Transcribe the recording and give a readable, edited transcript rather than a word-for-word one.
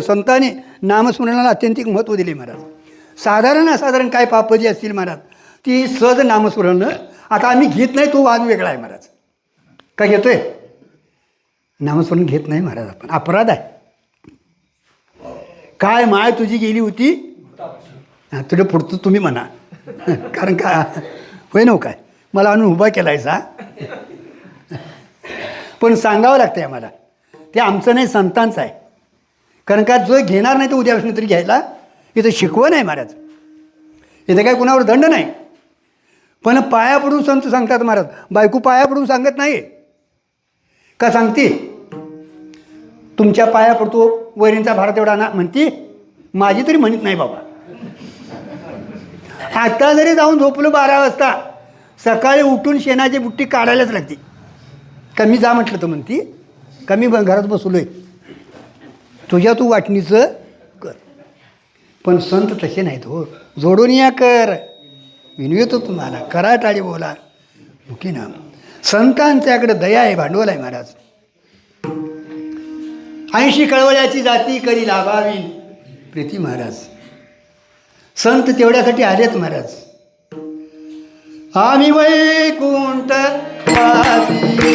संतांनी नामस्मरणाला अत्यंतिक महत्त्व दिले महाराज. साधारण असाधारण काय पाप जी असतील महाराज ती सहज नामस्मरण. आता आम्ही घेत नाही तो वाद वेगळा आहे महाराज. का घेतोय? नामस्मरण घेत नाही महाराज आपण. अपराध आहे. काय माय तुझी गेली होती हां तुझं पुढचं तुम्ही म्हणा. कारण का होय नव काय मला आणून उभा केलायचा. पण सांगावं लागतं आम्हाला. ते आमचं नाही संतांचं आहे. कारण का जो घेणार नाही तो उद्यापासून तरी घ्यायला. इथं शिकवण आहे महाराज. इथं काय कुणावर दंड नाही. पण पाया पडून संत सांगतात महाराज. बायको पाया पडून सांगत नाही. का सांगते? तुमच्या पाया पडतो वैरींचा भाडा तेवढा ना म्हणते. माझी तरी म्हणत नाही बाबा. आता जरी जाऊन झोपलो 12 वाजता सकाळी उठून शेणाची बुट्टी काढायलाच लागते. का मी जा म्हटलं तर म्हणती का मी घरात बसलोय. तुझ्या तू वाटणीचं कर. पण संत तसे नाहीत हो. जोडून या कर. विनवतो तुम्हाला. करा टाळी बोला मुकी ना. संतांच्याकडे दया आहे भांडवल आहे महाराज. 80 कळवळ्याची जाती करी लाभावी प्रीती महाराज. संत तेवढ्यासाठी आलेत महाराज. आम्ही वैकुंठ वासी